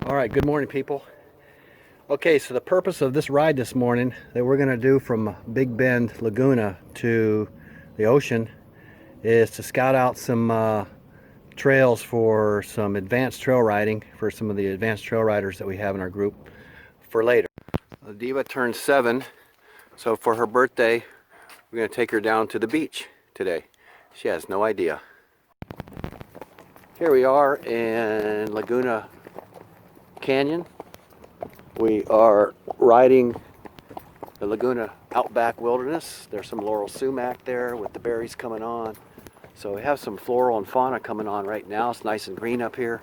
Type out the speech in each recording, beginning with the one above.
All right, good morning, people. Okay, so the purpose of this ride this morning that we're going to do from Big Bend Laguna to the ocean is to scout out some trails for some advanced trail riding for some of the advanced trail riders that we have in our group for later. Diva turned 7, so for her birthday, we're going to take her down to the beach today. She has no idea. Here we are in Laguna Canyon. We are riding the Laguna Outback Wilderness. There's some laurel sumac there with the berries coming on. So we have some floral and fauna coming on right now. It's nice and green up here.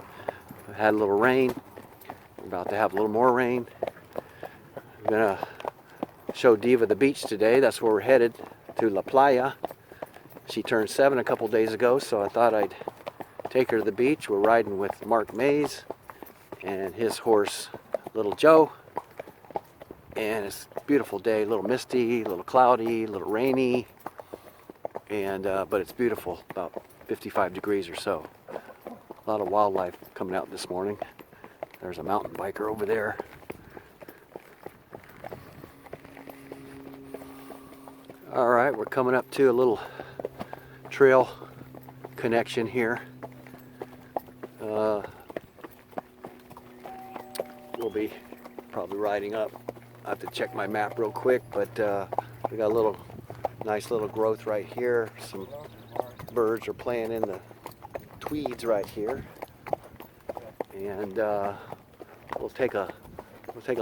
We had a little rain. We're about to have a little more rain. I'm gonna show Diva the beach today. That's where we're headed, to La Playa. She turned 7 a couple days ago, so I thought I'd take her to the beach. We're riding with Mark Mays and his horse Little Joe, and it's a beautiful day. A little misty, a little cloudy, a little rainy, and but it's beautiful. About 55 degrees or so. A lot of wildlife coming out this morning. There's a mountain biker over there. All right, we're coming up to a little trail connection here. We'll be probably riding up. I have to check my map real quick, but we got a little nice little growth right here. Some birds are playing in the tweeds right here, and we'll take a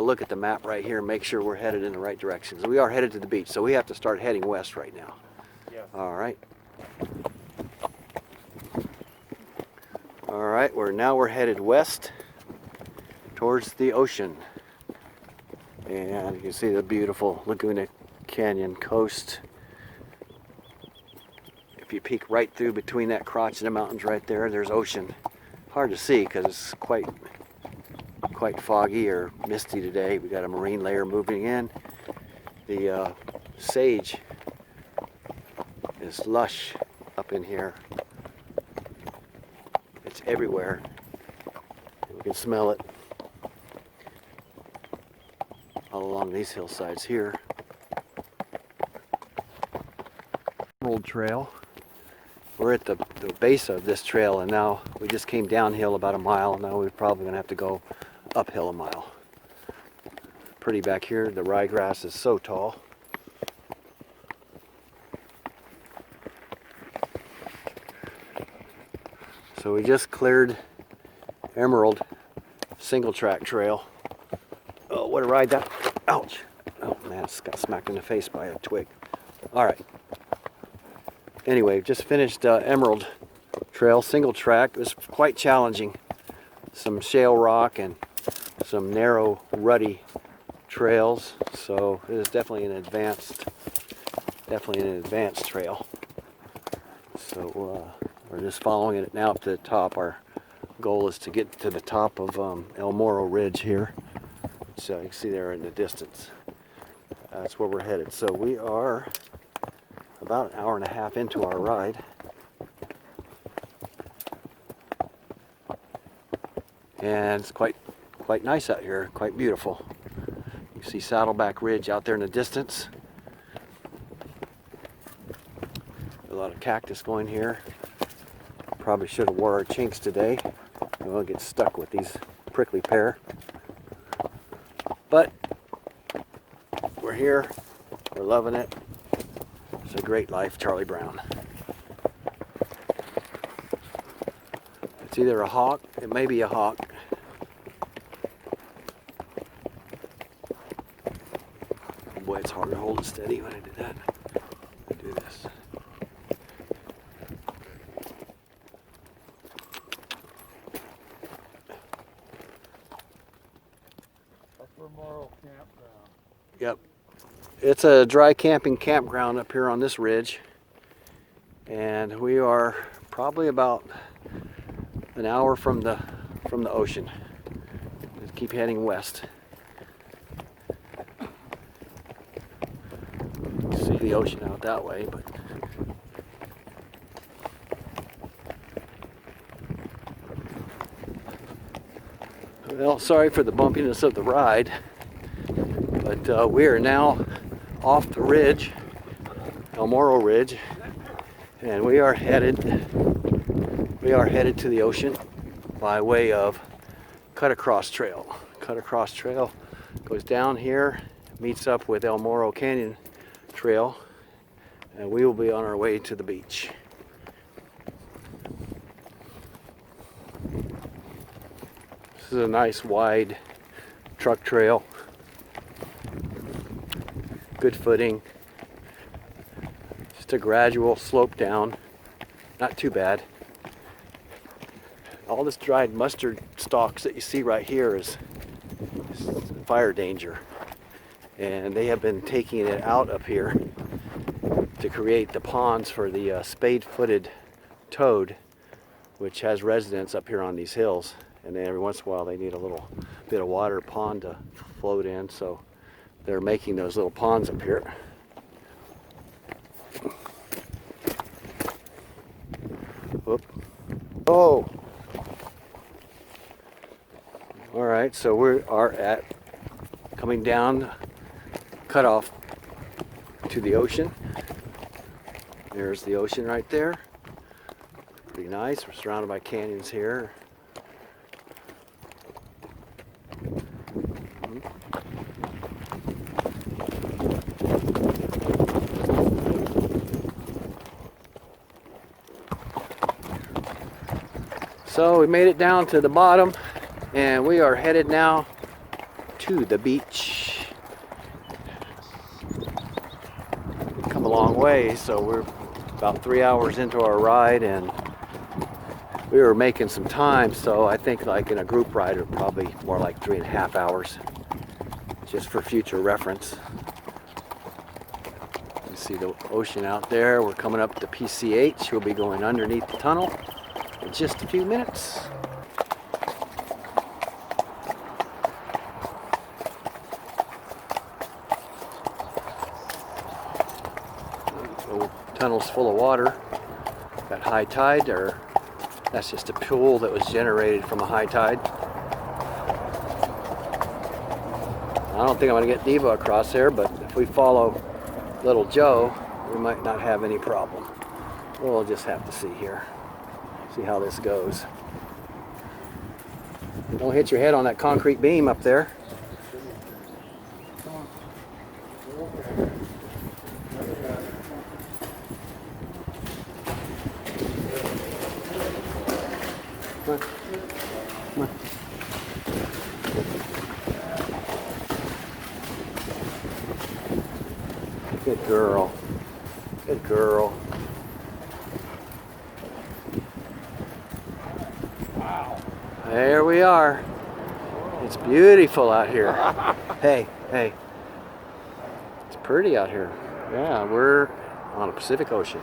look at the map right here and make sure we're headed in the right direction. So we are headed to the beach, so we have to start heading west right now. Yeah. All right. All right. We're headed west towards the ocean, and you can see the beautiful Laguna Canyon coast. If you peek right through between that crotch and the mountains right there, there's ocean. Hard to see because it's quite foggy or misty today. We got a marine layer moving in. The sage is lush up in here. It's everywhere. We can smell it all along these hillsides here. Old trail. We're at the base of this trail, and now we just came downhill about a mile, and now we're probably going to have to go uphill a mile. Pretty back here. The ryegrass is so tall. So we just cleared Emerald single track trail. Oh, what a ride that. Ouch. Oh man, it's got smacked in the face by a twig. All right. Anyway, just finished Emerald Trail single track. It was quite challenging. Some shale rock and some narrow, rutty trails. So it is definitely an advanced trail. So we're just following it now up to the top. Our goal is to get to the top of El Morro Ridge here. So you can see there in the distance. That's where we're headed. So we are about an hour and a half into our ride. And it's quite nice out here, quite beautiful. You see Saddleback Ridge out there in the distance. A lot of cactus going here. Probably should have wore our chinks today. We'll get stuck with these prickly pear. But we're here, we're loving it. It's a great life, Charlie Brown. It's either a hawk, it may be a hawk. Boy, it's hard to hold it steady when I do that. I do this. Upper Morro Campground. Yep. It's a dry camping campground up here on this ridge, and we are probably about an hour from the ocean. Let's keep heading west. You can see the ocean out that way, but Well, sorry for the bumpiness of the ride, but we are now off the ridge, El Morro Ridge, and we are headed to the ocean by way of Cut Across Trail. Cut Across Trail goes down here, meets up with El Morro Canyon Trail, and we will be on our way to the beach. This is a nice wide truck trail. Good footing. Just a gradual slope down. Not too bad. All this dried mustard stalks that you see right here is fire danger. And they have been taking it out up here to create the ponds for the spade-footed toad, which has residence up here on these hills. And then every once in a while they need a little bit of water pond to float in, so they're making those little ponds up here. Whoop. Oh! Alright, so we are coming down cutoff to the ocean. There's the ocean right there. Pretty nice. We're surrounded by canyons here. So we made it down to the bottom, and we are headed now to the beach. We've come a long way, so we're about 3 hours into our ride, and we were making some time, so I think like in a group ride it probably more like 3.5 hours, just for future reference. You see the ocean out there. We're coming up to PCH. We'll be going underneath the tunnel in just a few minutes. The tunnel's full of water. Got high tide, or that's just a pool that was generated from a high tide. I don't think I'm going to get Diva across there, but if we follow Little Joe, we might not have any problem. We'll just have to see here. See how this goes. Don't hit your head on that concrete beam up there. Come on. Come on. Good girl. Good girl. There we are. It's beautiful out here. Hey, hey. It's pretty out here. Yeah, we're on a Pacific Ocean.